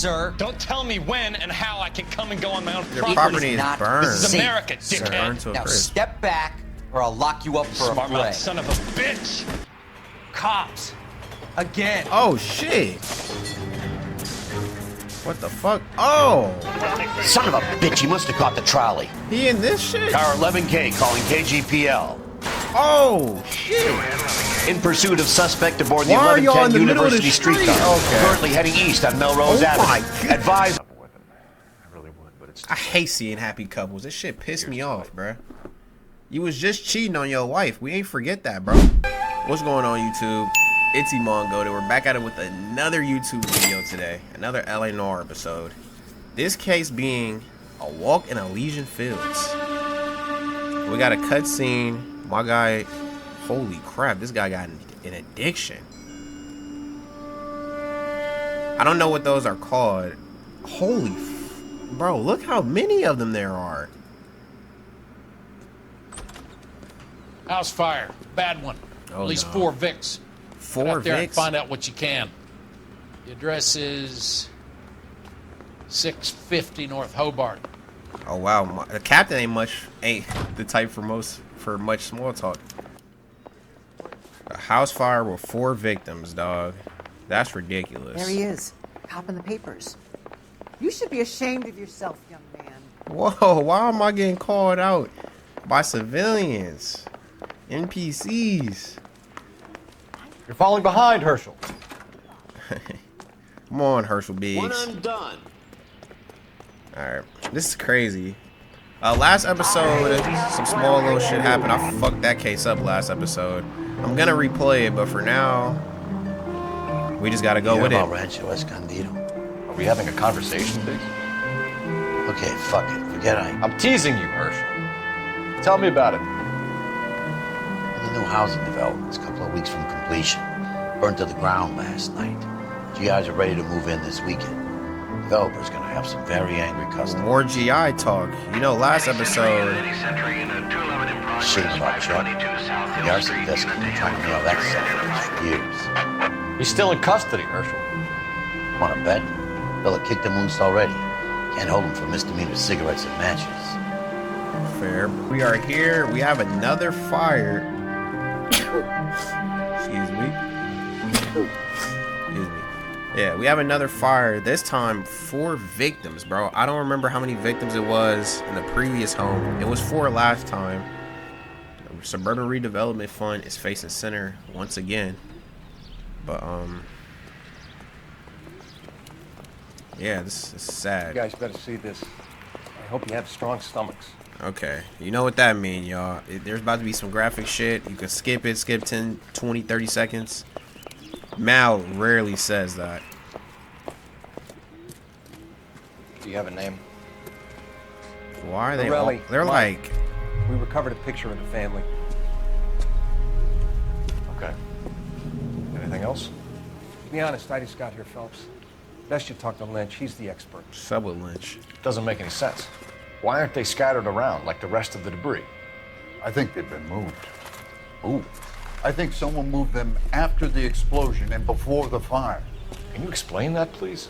sir. Don't tell me when and how I can come and go on my own Your property. property is not burned. This is safe, America, sir. dickhead. Now step back, or I'll lock you up for Smart a mouth fray. son of a bitch. Cops. Again. Oh shit. What the fuck? Oh! Son of a bitch, he must have caught the trolley. He in this shit? Car 11K calling KGPL. Oh shit! In pursuit of suspect aboard the Why are y'all in 1110 the middle of the University street? streetcar. Okay. Currently heading east on Melrose Oh my Avenue. God. Advise. I hate seeing happy couples. This shit pissed me off, bruh. You was just cheating on your wife. We ain't forget that, bro. What's going on, YouTube? It's Mongo. We're back at it with another YouTube video today. Another LA Noire episode. This case being a walk in Elysian fields. We got a cutscene. My guy, holy crap, this guy got an addiction. I don't know what those are called. Holy bro, look how many of them there are. House fire, bad one. Oh, At least no. 4 Vicks. Get 4 out there and Vicks? find out what you can. The address is 650 North Hobart. Oh wow, the captain ain't the type for much small talk. A house fire with 4 victims, dog. That's ridiculous. There he is, cop in the papers. You should be ashamed of yourself, young man. Whoa, why am I getting called out by civilians? NPCs. You're falling behind, Herschel. Come on, Herschel Biggs. One undone. Alright, this is crazy. Last episode, some small little shit happened. I fucked that case up last episode. I'm gonna replay it, but for now, we just gotta go with it. Rancho Escondido. Are we having a conversation, Biggs? Okay, fuck it. Forget I'm teasing you, Herschel. Tell me about it. The new housing development's a couple of weeks from completion. Burned to the ground last night. GIs are ready to move in this weekend. Developer's gonna have some very angry customers. More GI talk. You know, last episode. Shit about Chuck. The arson desk has been trying to nail that son of a bitch for years. He's still in custody, Herschel. Wanna bet? Fella kicked him loose already. Can't hold him for misdemeanor cigarettes and matches. Fair. We are here. We have another fire. Excuse me. Excuse me. Yeah, we have another fire. This time, 4 victims, bro. I don't remember how many victims it was in the previous home. It was 4 last time. Suburban Redevelopment Fund is facing center once again. But, yeah, this is sad. You guys better see this. I hope you have strong stomachs. Okay, you know what that means, y'all. There's about to be some graphic shit. You can skip it, skip 10, 20, 30 seconds. Mal rarely says that. Do you have a name? Why are they all, Morelli. they're Mike. like, We recovered a picture of the family. Okay. Anything else? To be honest, I just got here, Phelps. Best you talk to Lynch. He's the expert. sub with Lynch. Doesn't make any sense. Why aren't they scattered around like the rest of the debris? I think they've been moved. Ooh. I think someone moved them after the explosion and before the fire. Can you explain that, please?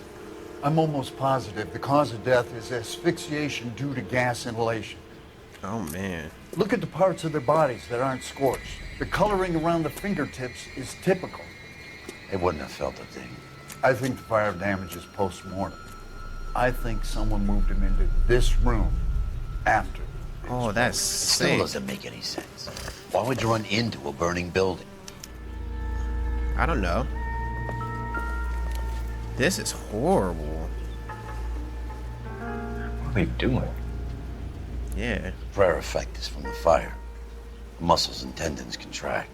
I'm almost positive the cause of death is asphyxiation due to gas inhalation. Oh, man. Look at the parts of their bodies that aren't scorched. The coloring around the fingertips is typical. They wouldn't have felt a thing. I think the fire damage is post-mortem. I think someone moved him into this room after. Oh, that's It still sick. doesn't make any sense. Why would you run into a burning building? I don't know. This is horrible. What are they doing? Yeah. Prayer effect is from the fire. Muscles and tendons contract.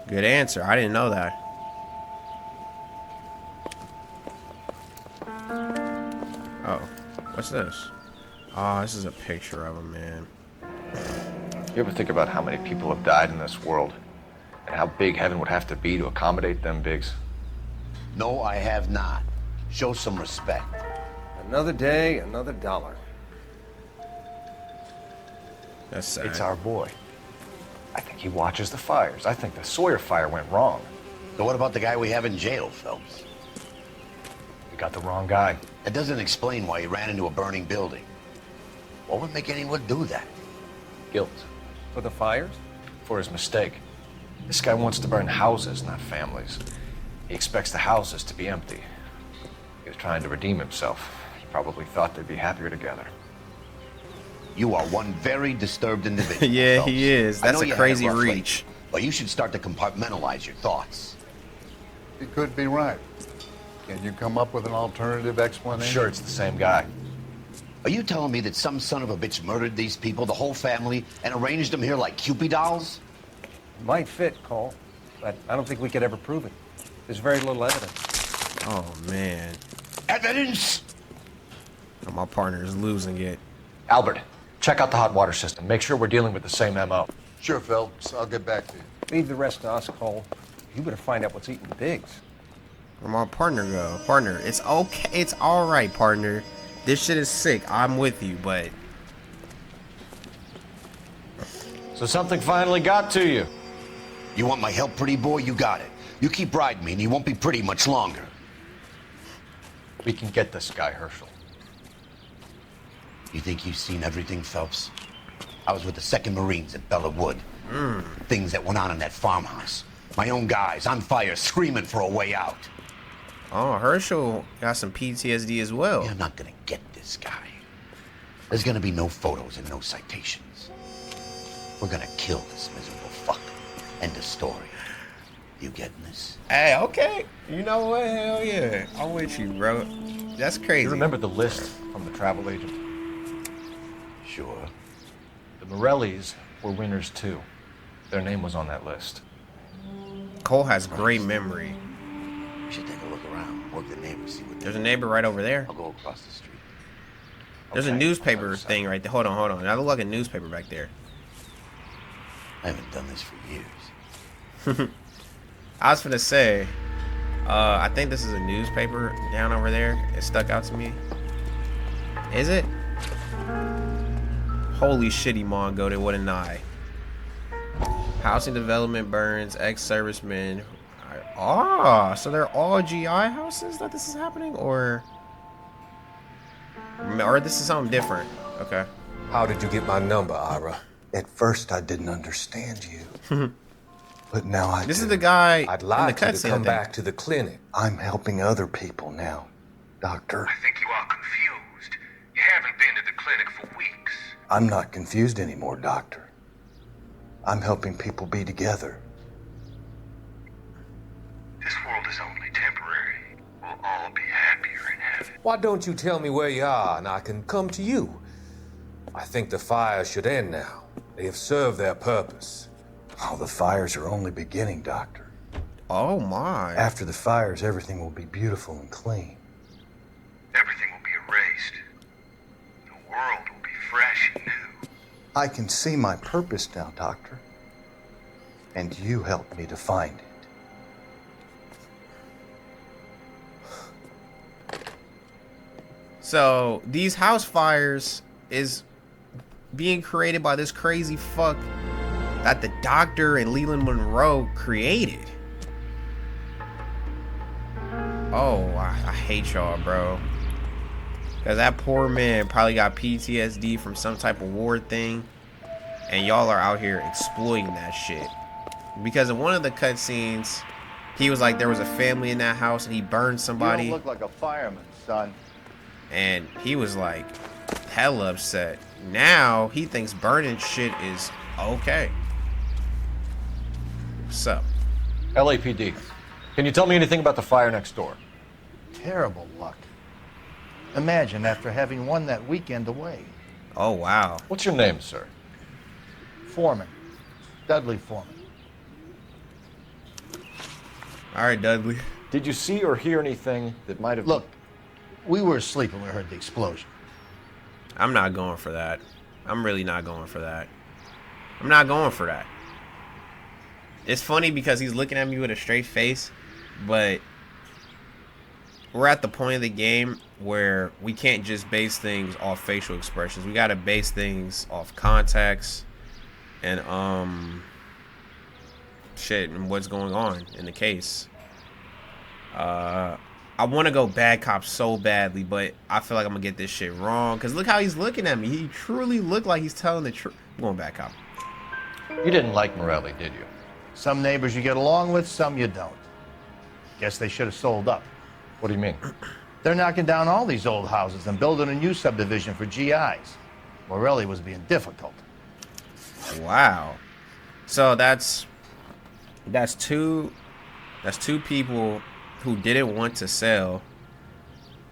Good answer. I didn't know that. Oh, what's this? Oh, this is a picture of him, man. You ever think about how many people have died in this world? And how big heaven would have to be to accommodate them, Biggs? No, I have not. Show some respect. Another day, another dollar. That's sad. It's our boy. I think he watches the fires. I think the Sawyer fire went wrong. So what about the guy we have in jail, Phelps? We got the wrong guy. That doesn't explain why he ran into a burning building. What would make anyone do that? Guilt. For the fires? For his mistake. This guy wants to burn houses, not families. He expects the houses to be empty. He was trying to redeem himself. He probably thought they'd be happier together. You are one very disturbed individual. Yeah, Phelps. he is. I That's know a you had crazy rough reach. lately, but you should start to compartmentalize your thoughts. He could be right. Can you come up with an alternative I'm explanation? sure it's the same guy. Are you telling me that some son of a bitch murdered these people, the whole family, and arranged them here like Cupid dolls? Might fit, Cole, but I don't think we could ever prove it. There's very little evidence. Oh man, Evidence! my partner is losing it. Albert, check out the hot water system. Make sure we're dealing with the same MO. Sure, Phelps. I'll get back to you. Leave the rest to us, Cole. You better find out what's eating the pigs. Where my partner go? Partner, it's okay. It's all right, partner. This shit is sick. I'm with you, but So something finally got to you. You want my help, pretty boy? You got it. You keep riding me, and you won't be pretty much longer. We can get this guy, Herschel. You think you've seen everything, Phelps? I was with the 2nd Marines at Bella Wood. Things that went on in that farmhouse. My own guys on fire, screaming for a way out. oh, Herschel got some PTSD as well. You're not gonna get this guy. There's gonna be no photos and no citations. We're gonna kill this miserable fuck. End of story. You getting this? Hey, okay. You know what? Hell yeah. I'm with you, bro. That's crazy. You remember the list from the travel agent? Sure. The Morellis were winners too. Their name was on that list. Cole has great memory. We should take a look around, work the neighbors, see what There's a neighbor right over there. I'll go across the street. There's a Okay, newspaper other side. thing right there. Hold on. That look like a newspaper back there. I haven't done this for years. I was gonna say, I think this is a newspaper down over there. It stuck out to me. Is it? Holy shitty Mongo, they wouldn't lie. Housing development burns, ex-servicemen. Ah, so they're all GI houses that this is happening, or this is something different. Okay. How did you get my number, Ira? At first, I didn't understand you. But now I This do. is the guy I'd in like the you to cutscene. come back to the clinic. I'm helping other people now, Doctor. I think you are confused. You haven't been to the clinic for weeks. I'm not confused anymore, Doctor. I'm helping people be together. This world is only temporary. We'll all be happier in heaven. Why don't you tell me where you are and I can come to you? I think the fires should end now. They have served their purpose. Oh, the fires are only beginning, Doctor. Oh my. After the fires, everything will be beautiful and clean. Everything will be erased. The world will be fresh and new. I can see my purpose now, Doctor. And you helped me to find it. So these house fires is being created by this crazy fuck that the doctor and Leland Monroe created. Oh, I hate y'all, bro. Cause that poor man probably got PTSD from some type of war thing, and y'all are out here exploiting that shit. Because in one of the cutscenes, he was like, there was a family in that house and he burned somebody. You don't look like a fireman, son. And he was like hella upset. Now he thinks burning shit is okay. What's up? LAPD. Can you tell me anything about the fire next door? Terrible luck. Imagine after having won that weekend away. Oh, wow. What's your name, sir? Foreman. Dudley Foreman. All right, Dudley. Did you see or hear anything that might have... Look, we were asleep when we heard the explosion. I'm not going for that. I'm really not going for that. I'm not going for that. It's funny because he's looking at me with a straight face, but we're at the point of the game where we can't just base things off facial expressions. We got to base things off context and shit and what's going on in the case. I want to go bad cop so badly, but I feel like I'm gonna get this shit wrong. Cause look how he's looking at me. He truly looked like he's telling the truth. I'm going bad cop. You didn't like Morelli, did you? Some neighbors you get along with, some you don't. Guess they should have sold up. What do you mean? They're knocking down all these old houses and building a new subdivision for GIs. Morelli was being difficult. Wow. So that's two people who didn't want to sell,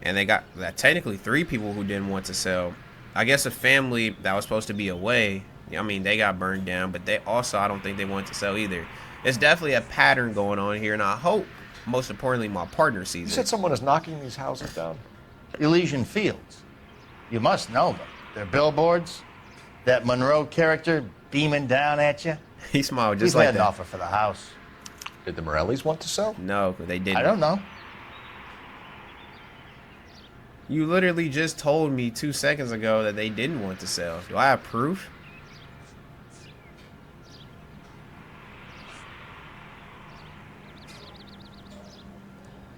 and they got that technically 3 people who didn't want to sell. I guess a family that was supposed to be away, I mean, they got burned down, but they also, I don't think they wanted to sell either. It's definitely a pattern going on here, and I hope, most importantly, my partner sees it. You said someone is knocking these houses down? Elysian Fields. You must know them. They're billboards. That Monroe character beaming down at you. He smiled just He's like had an that. offer for the house. Did the Morellis want to sell? No, they didn't. I don't know. You literally just told me 2 seconds ago that they didn't want to sell. Do I have proof?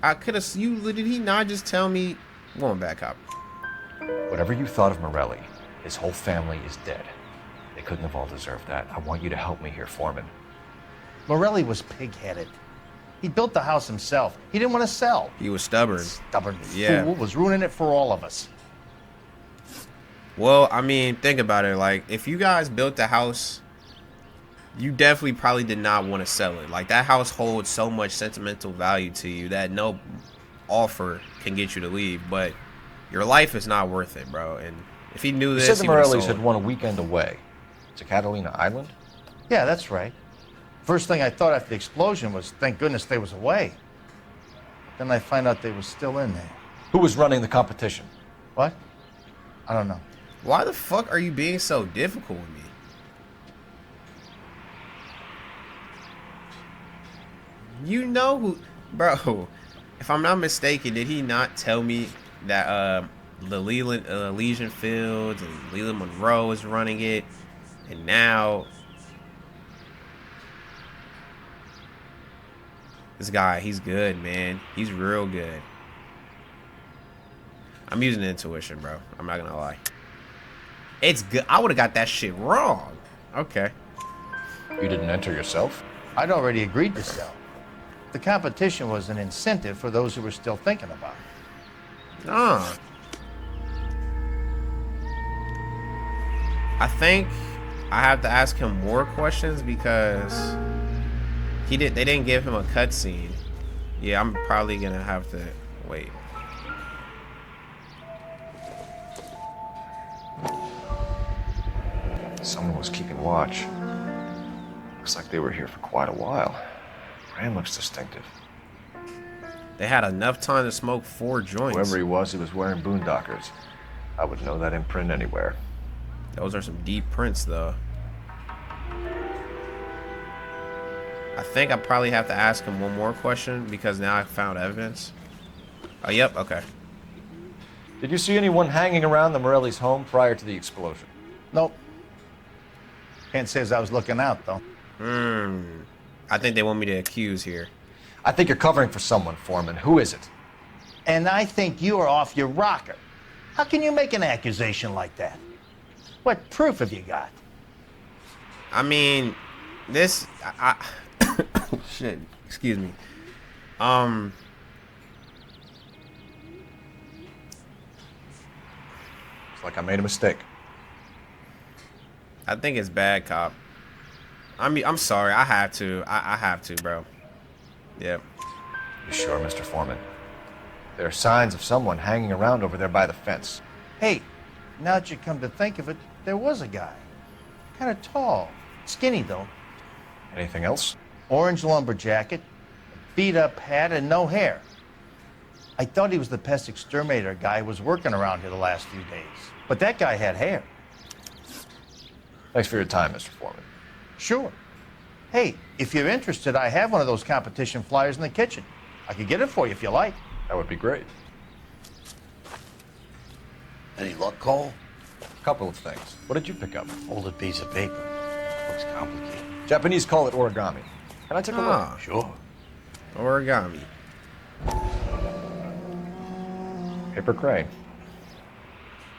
I could have. Did he not just tell me? I'm going back up. Whatever you thought of Morelli, his whole family is dead. They couldn't have all deserved that. I want you to help me here, Foreman. Morelli was pig-headed. He built the house himself. He didn't want to sell. He was stubborn. Stubborn Yeah. fool was ruining it for all of us. Well, I mean, think about it. Like, if you guys built the house, you definitely probably did not want to sell it. Like, that house holds so much sentimental value to you that no offer can get you to leave. But your life is not worth it, bro. And if he knew this, You said the he would've Morellis sold. had won a weekend away to Catalina Island? Yeah, that's right. First thing I thought after the explosion was, thank goodness they was away. Then I find out they was still in there. Who was running the competition? What? I don't know. Why the fuck are you being so difficult with me? You know who, bro? If I'm not mistaken, did he not tell me that the Elysian Fields and Leland Monroe is running it, and now this guy, he's good, man. He's real good. I'm using intuition, bro. I'm not gonna lie. It's good. I would have got that shit wrong. Okay. You didn't enter yourself? I'd already agreed to sell. The competition was an incentive for those who were still thinking about it. Ah. I think I have to ask him more questions because they didn't give him a cutscene. Yeah, I'm probably gonna have to wait. Someone was keeping watch. Looks like they were here for quite a while. Brand looks distinctive. They had enough time to smoke 4 joints. Whoever he was wearing boondockers. I would know that imprint anywhere. Those are some deep prints, though. I think I probably have to ask him one more question because now I found evidence. Oh, yep, okay. Did you see anyone hanging around the Morellis' home prior to the explosion? Nope. Can't say as I was looking out, though. I think they want me to accuse here. I think you're covering for someone, Foreman. Who is it? And I think you are off your rocker. How can you make an accusation like that? What proof have you got? I mean, this... shit, excuse me. It's like I made a mistake. I think it's bad cop. I'm sorry. I have to. I have to, bro. Yep. You sure, Mr. Foreman? There are signs of someone hanging around over there by the fence. Hey, now that you come to think of it, there was a guy. Kind of tall. Skinny, though. Anything else? Orange lumber jacket, beat-up hat, and no hair. I thought he was the pest exterminator guy who was working around here the last few days. But that guy had hair. Thanks for your time, Mr. Foreman. Sure. Hey, if you're interested, I have one of those competition flyers in the kitchen. I could get it for you if you like. That would be great. Any luck, Cole? A couple of things. What did you pick up? Folded piece of paper. Looks complicated. Japanese call it origami. Can I take a look? Sure. Origami. Paper crane.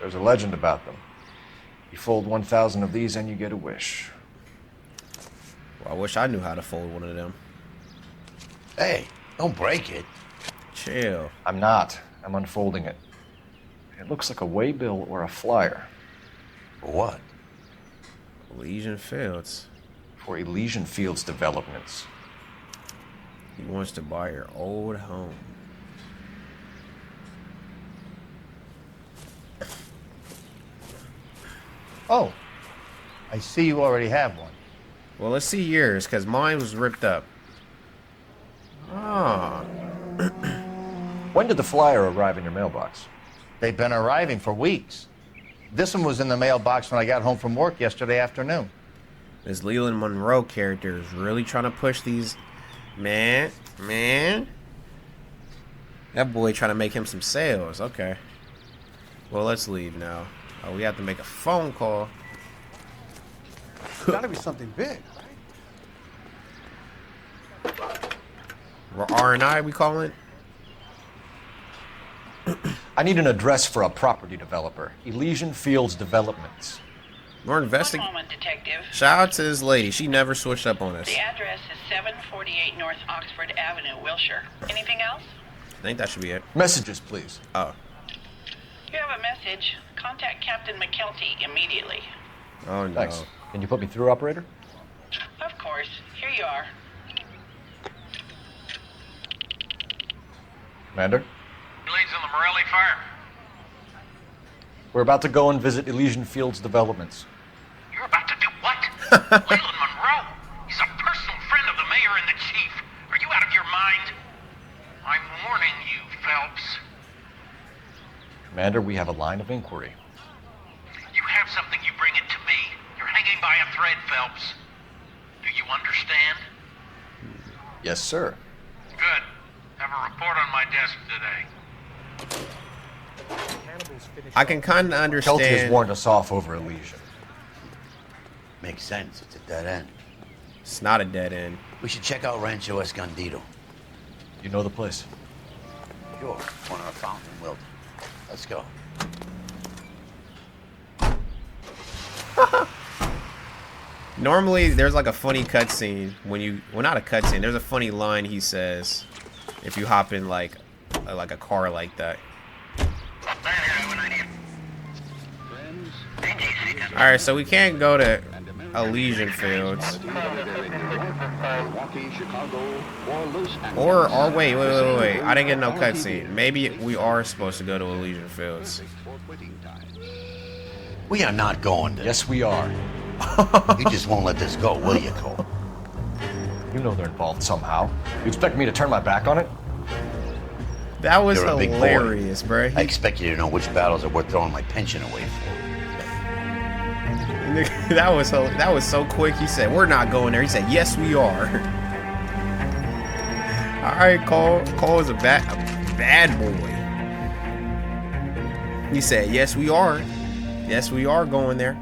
There's a legend about them. You fold 1,000 of these and you get a wish. Well, I wish I knew how to fold one of them. Hey, don't break it. Chill. I'm not. I'm unfolding it. It looks like a waybill or a flyer. For what? Elysian Fields. For Elysian Fields developments. He wants to buy your old home. Oh, I see you already have one. Well, let's see yours, because mine was ripped up. Ah. When did the flyer arrive in your mailbox? They've been arriving for weeks. This one was in the mailbox when I got home from work yesterday afternoon. This Leland Monroe character is really trying to push these... Man. That boy trying to make him some sales. Okay. Well, let's leave now. Oh, we have to make a phone call. It's gotta be something big, right? R&I, we call it? I need an address for a property developer. Elysian Fields Developments. We're investigating. One moment, detective. Shout out to this lady. She never switched up on us. The address is 748 North Oxford Avenue, Wilshire. Anything else? I think that should be it. Messages, please. Oh. You have a message. Contact Captain McKelty immediately. Oh, no. Thanks. Can you put me through, operator? Of course. Here you are. Commander? Leads on the Morelli fire. We're about to go and visit Elysian Fields Developments. You're about to do what? Leland Monroe. He's a personal friend of the mayor and the chief. Are you out of your mind? I'm warning you, Phelps. Commander, we have a line of inquiry. You have something, you bring it to me. You're hanging by a thread, Phelps. Do you understand? Yes, sir. Good. Have a report on my desk today. I can kind of understand. Kelty has warned us off over Elysian. Makes sense. It's a dead end. It's not a dead end. We should check out Rancho Escondido. You know the place? Sure. Corner of Fountain and Wilton. Let's go. Normally, there's like a funny cutscene when you... Well, not a cutscene. There's a funny line he says if you hop in like a car like that. Alright, so we can't go to Elysian Fields. Or wait. I didn't get no cutscene. Maybe we are supposed to go to Elysian Fields. We are not going to. Yes, we are. You just won't let this go, will you, Cole? You know they're involved somehow. You expect me to turn my back on it? That was You're a big boy. hilarious, bro. I expect you to know which battles are worth throwing my pension away for. That was so quick. He said, "We're not going there." He said, "Yes, we are." All right, Cole. Cole is a bad boy. He said, "Yes, we are. Yes, we are going there."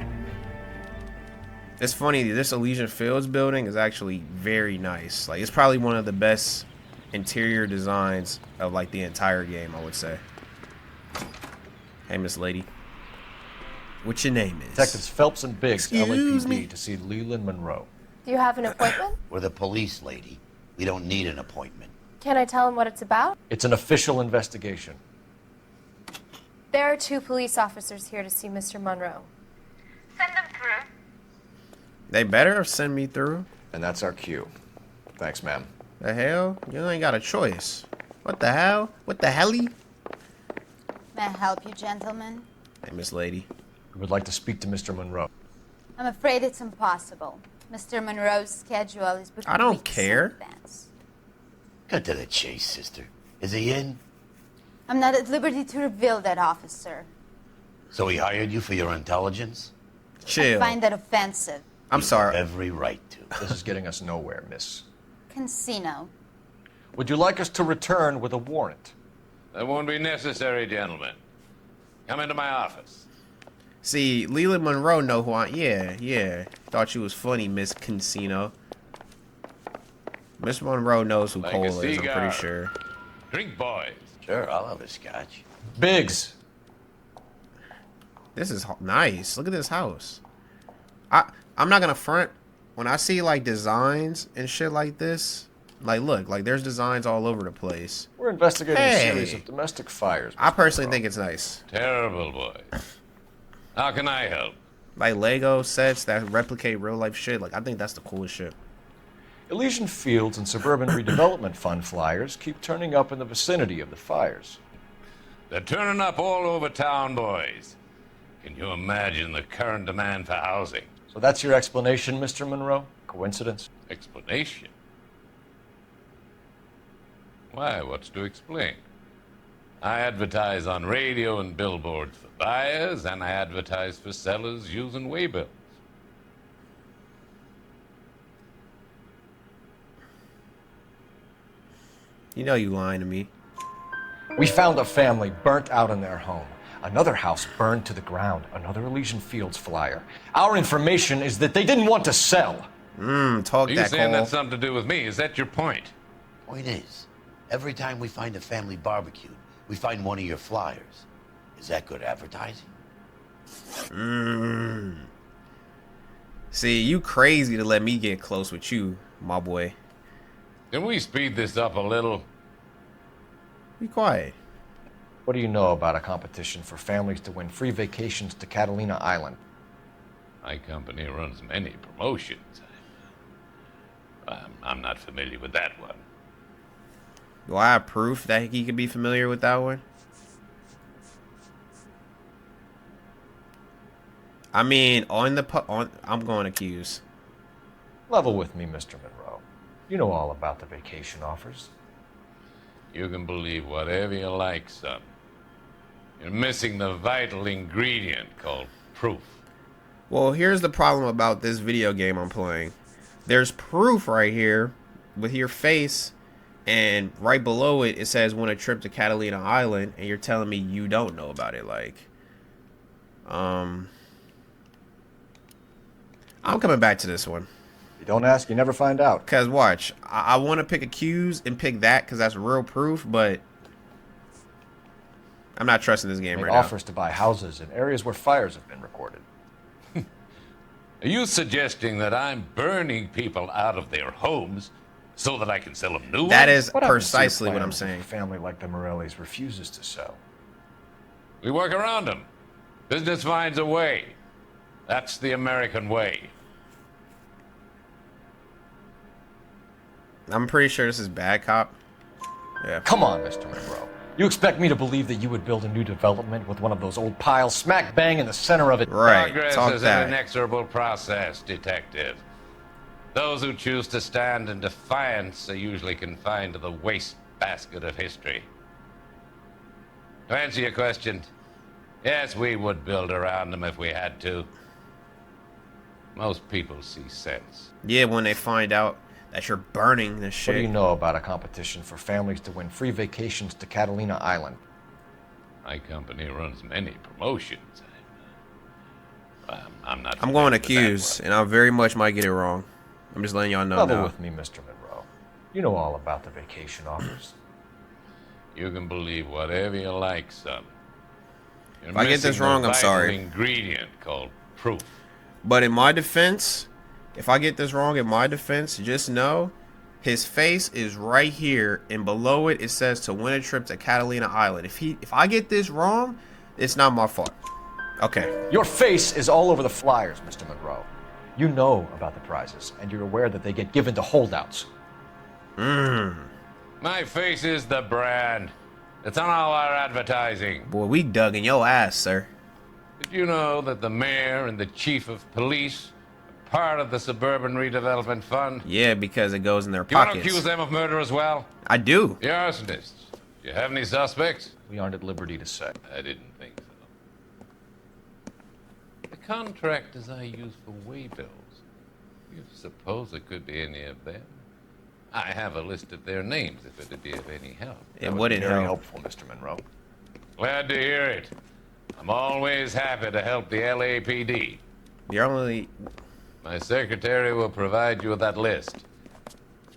It's funny. This Elysian Fields building is actually very nice. Like, it's probably one of the best interior designs of like the entire game, I would say. Hey, Miss Lady. What's your name is? Detectives Phelps and Biggs, Excuse LAPD, me? to see Leland Monroe. Do you have an appointment? We're the police, lady. We don't need an appointment. Can I tell him what it's about? It's an official investigation. There are 2 police officers here to see Mr. Monroe. Send them through. They better have sent me through. And that's our cue. Thanks, ma'am. The hell? You ain't got a choice. What the hell? What the helly? May I help you, gentlemen? Hey, Miss Lady. We would like to speak to Mr. Monroe. I'm afraid it's impossible. Mr. Monroe's schedule is booked I don't weeks in care. advance. Cut to the chase, sister. Is he in? I'm not at liberty to reveal that, officer. So he hired you for your intelligence? Chill. I find that offensive. I'm sorry. Every right to. This is getting us nowhere, miss. Casino. Would you like us to return with a warrant? That won't be necessary, gentlemen. Come into my office. See, Leland Monroe know who I... Yeah. Thought you was funny, Miss Casino. Miss Monroe knows who Like Cole a is, I'm cigar. pretty sure. Drink, boys. Sure, I'll have a scotch. Biggs. This is nice. Look at this house. I'm not gonna front. When I see like designs and shit like this, like look, like there's designs all over the place. We're investigating a series of domestic fires. I personally think it's nice. Terrible, boys. How can I help? Like Lego sets that replicate real life shit. Like I think that's the coolest shit. Elysian Fields and Suburban Redevelopment Fund flyers keep turning up in the vicinity of the fires. They're turning up all over town, boys. Can you imagine the current demand for housing? So that's your explanation, Mr. Monroe? Coincidence? Explanation? Why, what's to explain? I advertise on radio and billboards for buyers, and I advertise for sellers using waybills. You know you lying to me. We found a family burnt out in their home. Another house burned to the ground. Another Elysian Fields flyer. Our information is that they didn't want to sell. Talk Are you that, saying Cole. that's something to do with me? Is that your point? Point is, every time we find a family barbecue, we find one of your flyers. Is that good advertising? See, you crazy to let me get close with you, my boy. Can we speed this up a little? Be quiet. What do you know about a competition for families to win free vacations to Catalina Island? My company runs many promotions. I'm not familiar with that one. Do I have proof that he could be familiar with that one? I mean, I'm going to accuse. Level with me, Mr. Monroe. You know all about the vacation offers. You can believe whatever you like, son. You're missing the vital ingredient called proof. Well, here's the problem about this video game I'm playing. There's proof right here with your face, and right below it, it says win a trip to Catalina Island, and you're telling me you don't know about it. Like, I'm coming back to this one. You don't ask, you never find out. Cause watch, I want to pick accuse and pick that because that's real proof, but I'm not trusting this game right now. Offers to buy houses in areas where fires have been recorded. Are you suggesting that I'm burning people out of their homes so that I can sell them new ones? That is What happens to your precisely what I'm plans if saying. a family like the Morellis refuses to sell? We work around them. Business finds a way. That's the American way. I'm pretty sure this is bad cop. Yeah. Come on, Mr. Monroe. You expect me to believe that you would build a new development with one of those old piles smack bang in the center of it? Right. Progress Talk is that. an inexorable process, detective. Those who choose to stand in defiance are usually confined to the wastebasket of history. To answer your question, yes, we would build around them if we had to. Most people see sense. Yeah, when they find out that you're burning this shit. What do you know about a competition for families to win free vacations to Catalina Island? My company runs many promotions. I'm not. I'm going to familiar with that accuse, and I very much might get it wrong. I'm just letting y'all know Level now. with me, Mr. Monroe. You know all about the vacation offers. You can believe whatever you like, son. You're If I get this missing the wrong, I'm vital sorry. ingredient called proof. But in my defense, if I get this wrong, in my defense, just know his face is right here, and below it, it says to win a trip to Catalina Island. If I get this wrong, it's not my fault. Okay. Your face is all over the flyers, Mr. Monroe. You know about the prizes, and you're aware that they get given to holdouts. My face is the brand. It's on all our advertising. Boy, we dug in your ass, sir. Did you know that the mayor and the chief of police are part of the Suburban Redevelopment Fund? Yeah, because it goes in their Do you want to pockets. accuse them of murder as well? I do. The arsonists. Do you have any suspects? We aren't at liberty to say. I didn't think so. The contractors I use for waybills. You suppose it could be any of them? I have a list of their names if it'd be of any help. It wouldn't Very help. helpful, Mr. Monroe. Glad to hear it. I'm always happy to help the LAPD. You're only... My secretary will provide you with that list.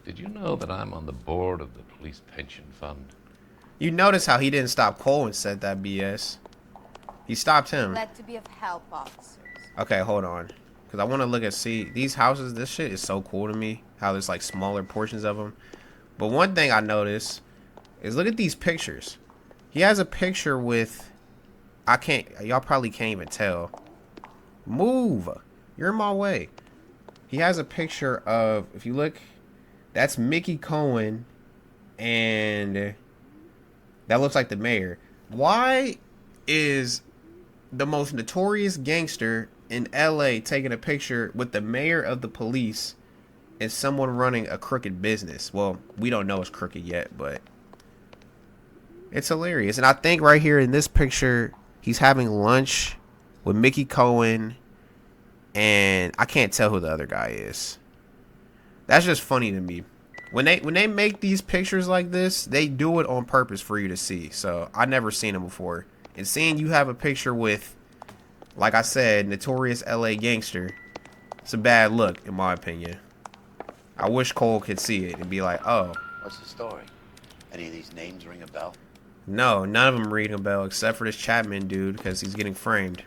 Did you know that I'm on the board of the police pension fund? You notice how he didn't stop Cole and said that BS. He stopped him. Glad to be of help, officers. Okay, hold on. Because I want to look and see. These houses, this shit is so cool to me. How there's like smaller portions of them. But one thing I noticed is look at these pictures. He has a picture with... y'all probably can't even tell. Move. You're in my way. He has a picture of... If you look... That's Mickey Cohen. And... That looks like the mayor. Why is the most notorious gangster in LA taking a picture with the mayor of the police and someone running a crooked business? Well, we don't know it's crooked yet, but it's hilarious. And I think right here in this picture, he's having lunch with Mickey Cohen, and I can't tell who the other guy is. That's just funny to me. When they make these pictures like this, they do it on purpose for you to see. So I never seen them before. And seeing you have a picture with, like I said, notorious LA gangster, it's a bad look in my opinion. I wish Cole could see it and be like, oh. What's the story? Any of these names ring a bell? No, none of them ring a bell except for this Chapman dude because he's getting framed.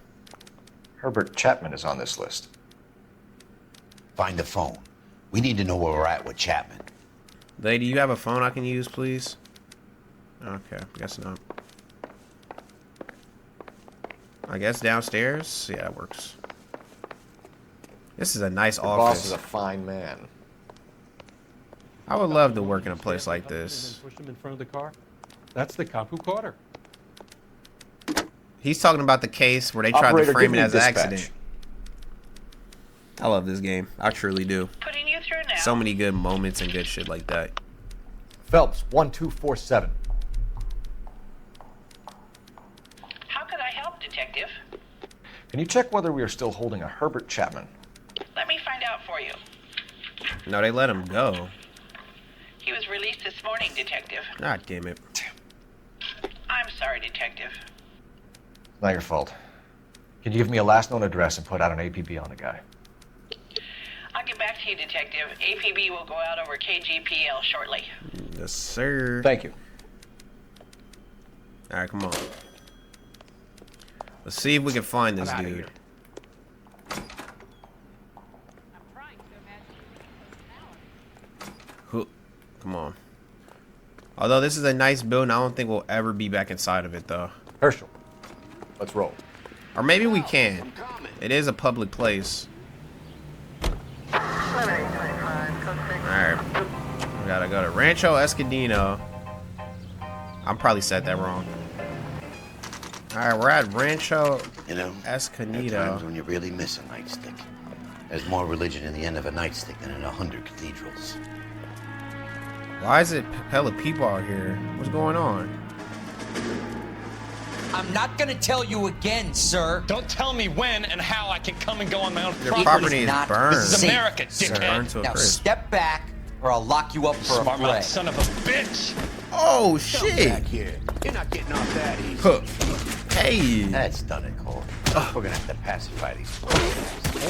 Herbert Chapman is on this list. Find the phone. We need to know where we're at with Chapman. Lady, you have a phone I can use, please? Okay, guess not. I guess downstairs? Yeah, it works. This is a nice Your office. boss is a fine man. I would love to work in a place like this. Push him in front of the car. That's the cop who caught her. He's talking about the case where they tried Operator, to frame give it me as an dispatch. accident. I love this game. I truly do. Putting you through now. So many good moments and good shit like that. Phelps, 1247. How could I help, Detective? Can you check whether we are still holding a Herbert Chapman? Let me find out for you. No, they let him go. He was released this morning, Detective. God damn it. I'm sorry, Detective. Not your fault. Can you give me a last known address and put out an APB on the guy? I'll get back to you, Detective. APB will go out over KGPL shortly. Yes, sir. Thank you. Alright, come on. Let's see if we can find this dude. Come on. Although this is a nice building, I don't think we'll ever be back inside of it, though. Herschel, let's roll. Or maybe we can. It is a public place. Alright. We gotta go to Rancho Escondido. I'm probably said that wrong. Alright, we're at Rancho Escondido. There are times when you really miss a nightstick. There's more religion in the end of a nightstick than in 100 cathedrals. Why is it hella people out here? What's going on? I'm not gonna tell you again, sir. Don't tell me when and how I can come and go on my own Your property. property is burned. This is America, It's burned dickhead. to a Now crisp. step back, or I'll lock you up for a Smart mouth fray. son of a bitch. Oh shit! Back here. You're not getting off that easy. Huh. Hey! That's done it, Cole. We're gonna have to pacify these.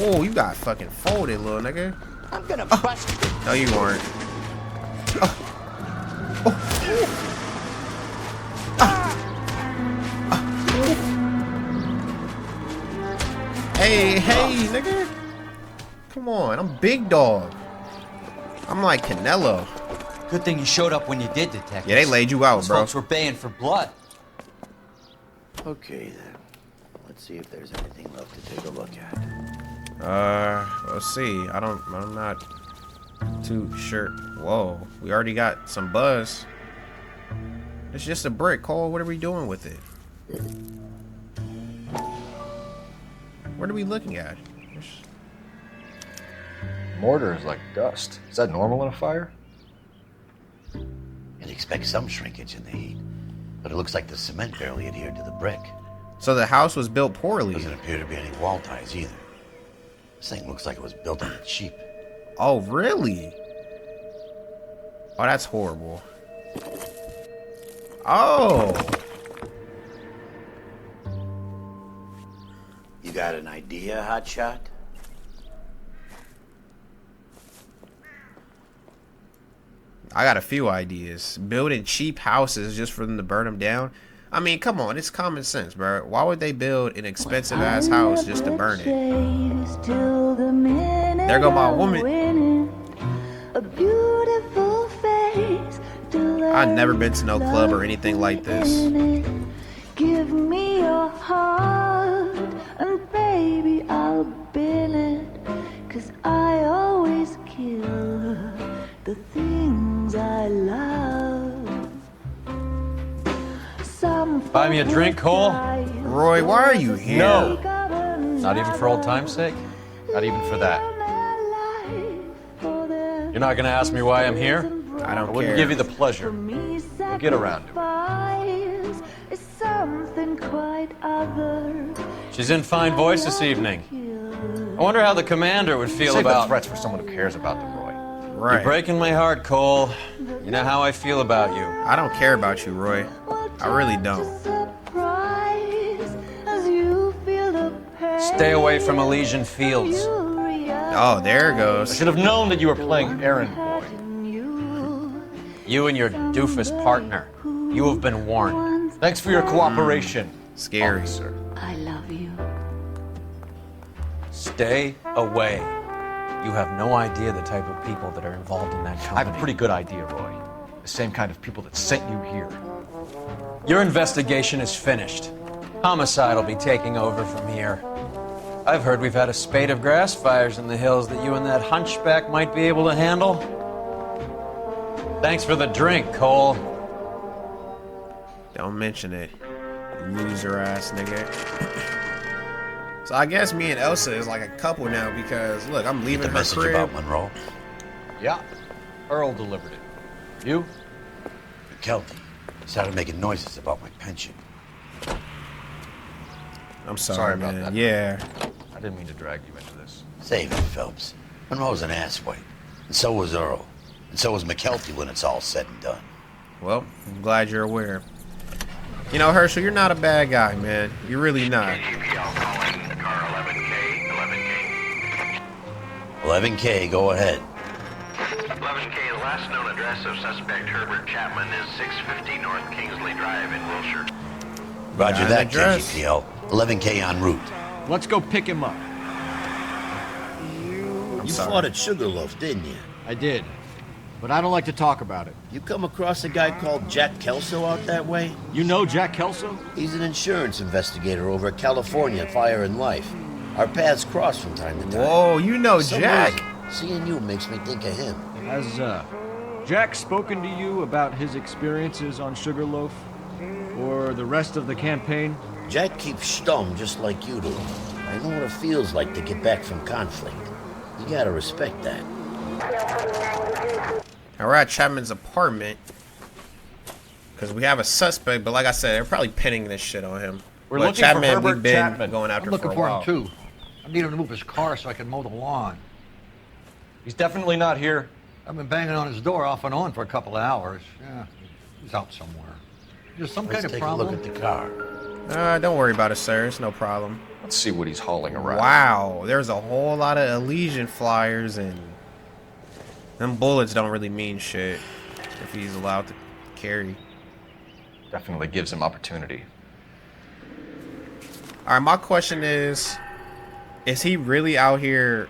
Oh, you got fucking folded, little nigga. I'm gonna bust you. No, you weren't. Hey, nigga. Come on, I'm big dog. I'm like Canelo. Good thing you showed up when you did, Detective. Yeah, they laid you out, Those bro. folks were baying for blood. Okay, then. Let's see if there's anything left to take a look at. Let's see. I'm not too sure. Whoa, we already got some buzz. It's just a brick, Cole. What are we doing with it? What are we looking at? Mortar is like dust. Is that normal in a fire? You'd expect some shrinkage in the heat, but it looks like the cement barely adhered to the brick. So the house was built poorly. Doesn't appear to be any wall ties either. This thing looks like it was built on a cheap. Oh, really? Oh, that's horrible. Oh. You got an idea, Hotshot? I got a few ideas. Building cheap houses just for them to burn them down. I mean, come on, it's common sense, bro. Why would they build an expensive ass house just to burn it? There go my woman. I've never been to no club or anything like this. Give me your heart, and baby, I'll bin it. 'Cause I always kill the things I love. Buy me a drink, Cole? Roy, why are you here? No. Not even for old time's sake? Not even for that. You're not gonna ask me why I'm here? I don't wouldn't care. give you the pleasure. We'll get around to it. She's in fine voice this evening. I wonder how the commander would feel Save about the threats for someone who cares about them, Roy. Right. You're breaking my heart, Cole. You know how I feel about you. I don't care about you, Roy. I really don't. Stay away from Elysian Fields. Oh, there it goes. I should have known that you were playing errand boy. You and your doofus partner. You have been warned. Thanks for your cooperation. Scary. Officer. I love you. Stay away. You have no idea the type of people that are involved in that I company. have a pretty good idea, Roy. The same kind of people that sent you here. Your investigation is finished. Homicide will be taking over from here. I've heard we've had a spate of grass fires in the hills that you and that hunchback might be able to handle. Thanks for the drink, Cole. Don't mention it. Loser ass nigga. So I guess me and Elsa is like a couple now because look, I'm leaving The her message crib. about Monroe. Yeah, Earl delivered it. You? Kelty started making noises about my pension. I'm sorry, about man. that. Yeah. I didn't mean to drag you into this. Save it, Phelps. Monroe's an asswipe. And so was Earl. And so was McKelty when it's all said and done. Well, I'm glad you're aware. You know, Herschel, you're not a bad guy, man. You're really not. 11K, go ahead. 11K, the last known address of suspect Herbert Chapman is 650 North Kingsley Drive in Wilshire. Roger Got an that, address. KGPL. 11K en route. Let's go pick him up. I'm You sorry. fought at Sugarloaf, didn't you? I did. But I don't like to talk about it. You come across a guy called Jack Kelso out that way? You know Jack Kelso? He's an insurance investigator over at California Fire and Life. Our paths cross from time to time. Whoa, you know For some Jack. reason, seeing you makes me think of him. Has Jack spoken to you about his experiences on Sugarloaf? Or the rest of the campaign? Jack keeps stum just like you do. I know what it feels like to get back from conflict. You gotta respect that. Now we're at Chapman's apartment. Because we have a suspect, but like I said, they're probably pinning this shit on him. We're But looking Chapman, for Herbert we've been Chapman. going after I'm looking for a for while. him too. I need him to move his car so I can mow the lawn. He's definitely not here. I've been banging on his door off and on for a couple of hours. Yeah, he's out somewhere. There's some Let's kind of take problem. a look at the car. Don't worry about it, sir. It's no problem. Let's see what he's hauling around. Wow, there's a whole lot of Elysian flyers, and them bullets don't really mean shit if he's allowed to carry. Definitely gives him opportunity. All right, my question is he really out here?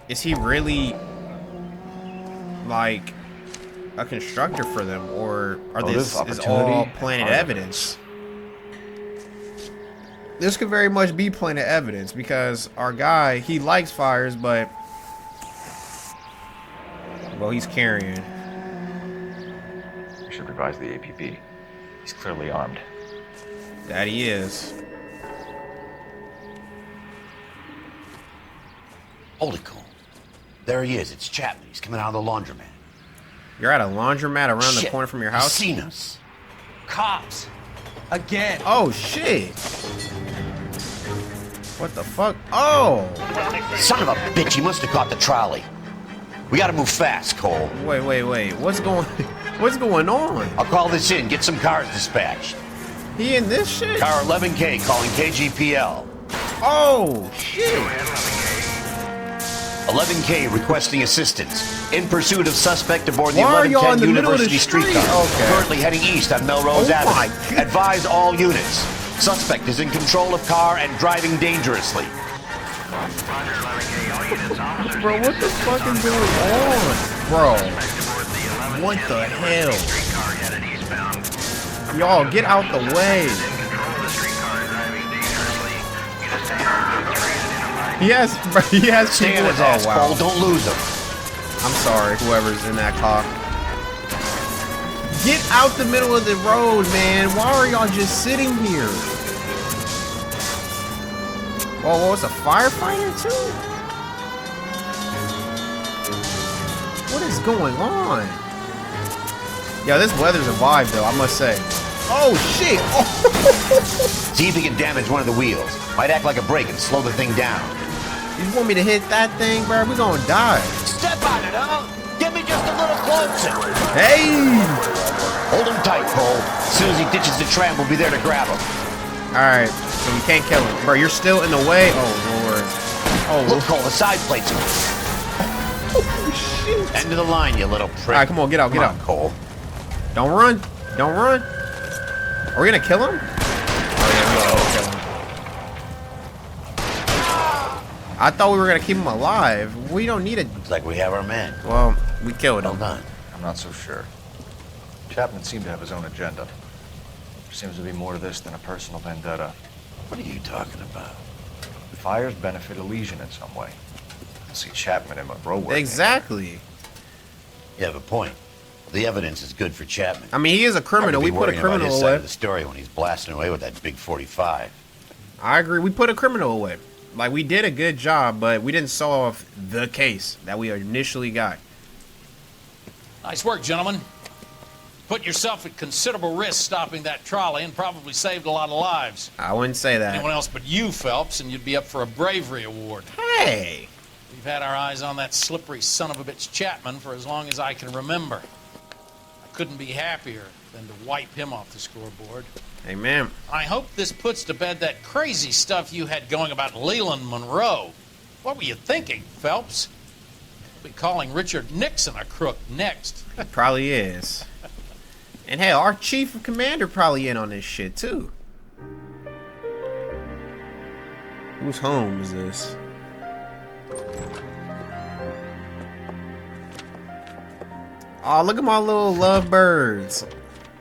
Is he really like a constructor for them, or are this is all planted evidence? This could very much be planted evidence because our guy, he likes fires, but well, he's carrying. We should revise the APB. He's clearly armed. That he is. Hold it, Cole. There he is. It's Chapman. He's coming out of the laundromat. You're at a laundromat around the Shit. corner from your He's house? seen us. Cops. Again. Oh, shit. What the fuck? Oh! Son of a bitch, he must have caught the trolley. We gotta move fast, Cole. Wait. What's going on? I'll call this in. Get some cars dispatched. He in this shit? Car 11K calling KGPL. Oh, shit. 11K requesting assistance. In pursuit of suspect aboard the Why are y'all in 1110 the middle of the University street? streetcar. Okay. Currently heading east on Melrose Oh my Avenue. Advise all units. Suspect is in control of car and driving dangerously. Bro, what the fuck is going on? Bro, what the hell? Y'all, get out the way. He has Stay on his people. ass, Oh, wow. Cole. Don't lose him. I'm sorry, whoever's in that car. Get out the middle of the road, man. Why are y'all just sitting here? Whoa, whoa, it's a firefighter too? What is going on? Yo, this weather's a vibe though, I must say. Oh shit! Oh. See if he can damage one of the wheels. Might act like a brake and slow the thing down. You want me to hit that thing, bro? We're gonna die. Step on it, huh? Get me just a little closer. Hey! Hold him tight, Cole. As soon as he ditches the tram, we'll be there to grab him. Alright, so we can't kill him. Bro, you're still in the way? Oh, Lord. Oh, look, Cole, the side plates are... Oh, shit. End of the line, you little prick. Alright, come on, get out, get out. Cole. Don't run. Don't run. Are we gonna kill him? Oh, yeah, we gotta kill him. I thought we were gonna keep him alive. We don't need it. Looks like we have our man. Well, we killed him. Well done. I'm not so sure. Chapman seemed to have his own agenda. There seems to be more to this than a personal vendetta. What are you talking about? The fires benefit Elysian in some way. I see Chapman and Monroe working. Exactly. You have a point. The evidence is good for Chapman. I mean, he is a criminal. We put a criminal his side away. of the story when he's blasting away with that big 45. I agree. We put a criminal away. Like, we did a good job, but we didn't solve the case that we initially got. Nice work, gentlemen. Put yourself at considerable risk stopping that trolley and probably saved a lot of lives. I wouldn't say that. Anyone else but you, Phelps, and you'd be up for a bravery award. Hey! We've had our eyes on that slippery son of a bitch Chapman for as long as I can remember. I couldn't be happier than to wipe him off the scoreboard. Amen. I hope this puts to bed that crazy stuff you had going about Leland Monroe. What were you thinking, Phelps? We'll be calling Richard Nixon a crook next. He probably is. And hell, our chief of commander probably in on this shit too. Whose home is this? Oh, look at my little lovebirds.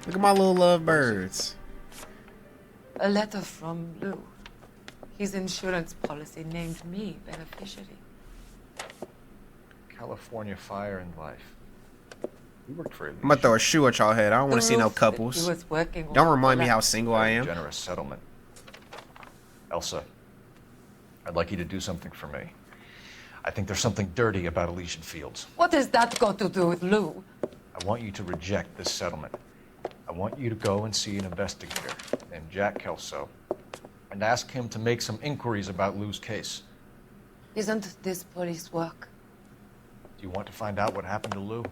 Look at my little lovebirds. A letter from Lou. His insurance policy named me beneficiary. California Fire and Life. We worked for I'm gonna throw a shoe at y'all head. I don't want to see no couples. He was working on Don't remind me how single I am. Generous settlement. Elsa, I'd like you to do something for me. I think there's something dirty about Elysian Fields. What has that got to do with Lou? I want you to reject this settlement. I want you to go and see an investigator named Jack Kelso and ask him to make some inquiries about Lou's case. Isn't this police work? Do you want to find out what happened to Lou?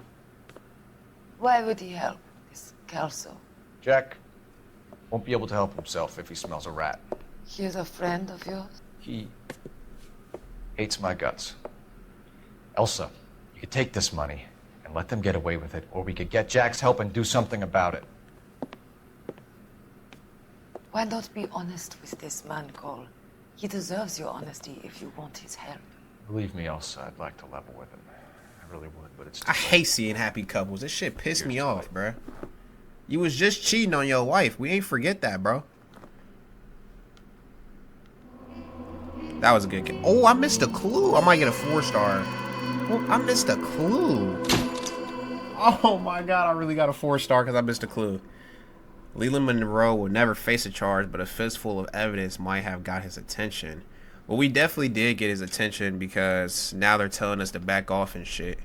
Why would he help this Kelso? Jack won't be able to help himself if he smells a rat. He is a friend of yours? He hates my guts. Elsa, you could take this money and let them get away with it, or we could get Jack's help and do something about it. Why not be honest with this man, Cole? He deserves your honesty if you want his help. Believe me, Elsa, I'd like to level with him. I really would, but it's... I hate seeing happy couples. This shit pissed me off, bruh. You was just cheating on your wife. We ain't forget that, bro. That was a good game. Oh, I missed a clue. I might get a 4-star. Oh, I missed a clue. Oh my god, I really got a 4-star because I missed a clue. Leland Monroe will never face a charge, but a fistful of evidence might have got his attention. Well, we definitely did get his attention because now they're telling us to back off and shit.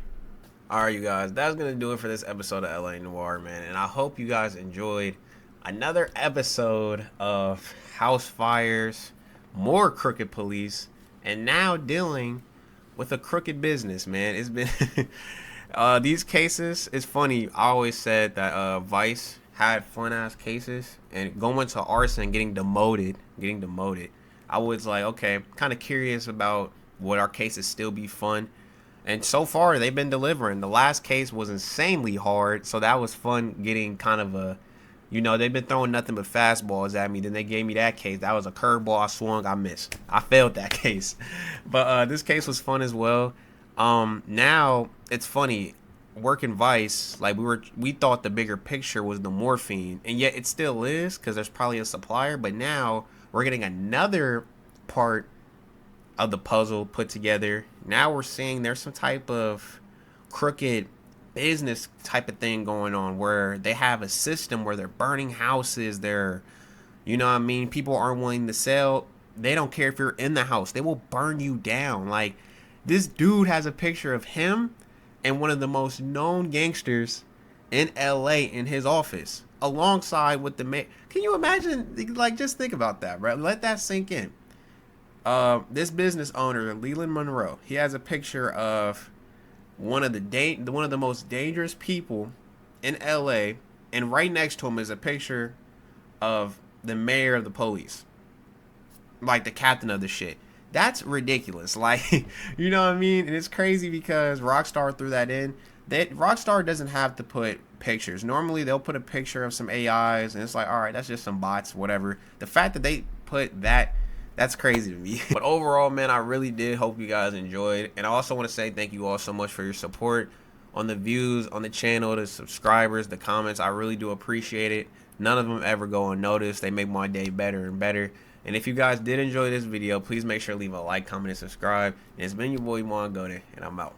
Alright, you guys, that's going to do it for this episode of LA Noire, man. And I hope you guys enjoyed another episode of house fires, more crooked police, and now dealing with a crooked business, man. It's been... these cases, it's funny. I always said that Vice had fun-ass cases, and going to arson, getting demoted, I was like, okay, kind of curious about would our cases still be fun? And so far, they've been delivering. The last case was insanely hard, so that was fun getting kind of a, you know, they've been throwing nothing but fastballs at me. Then they gave me that case. That was a curveball I swung, I missed. I failed that case. But this case was fun as well. Now, it's funny. Working Vice, like we thought the bigger picture was the morphine, and yet it still is, because there's probably a supplier. But now we're getting another part of the puzzle put together. Now we're seeing there's some type of crooked business type of thing going on, where they have a system where they're burning houses. They're, you know what I mean, people aren't willing to sell. They don't care if you're in the house, they will burn you down. Like, this dude has a picture of him and one of the most known gangsters in LA in his office, alongside with the mayor. Can you imagine? Like, just think about that, bro. Let that sink in. This business owner, Leland Monroe, he has a picture of one of the most dangerous people in LA, and right next to him is a picture of the mayor of the police, like the captain of the shit. That's ridiculous. Like, you know what I mean? And it's crazy because Rockstar threw that in. Rockstar doesn't have to put pictures. Normally they'll put a picture of some AIs and it's like, all right, that's just some bots, whatever. The fact that they put that, that's crazy to me. But overall, man, I really did hope you guys enjoyed. And I also want to say thank you all so much for your support on the views on the channel, the subscribers, the comments. I really do appreciate it. None of them ever go unnoticed. They make my day better and better. And if you guys did enjoy this video, please make sure to leave a like, comment, and subscribe. And it's been your boy, Mongo, and I'm out.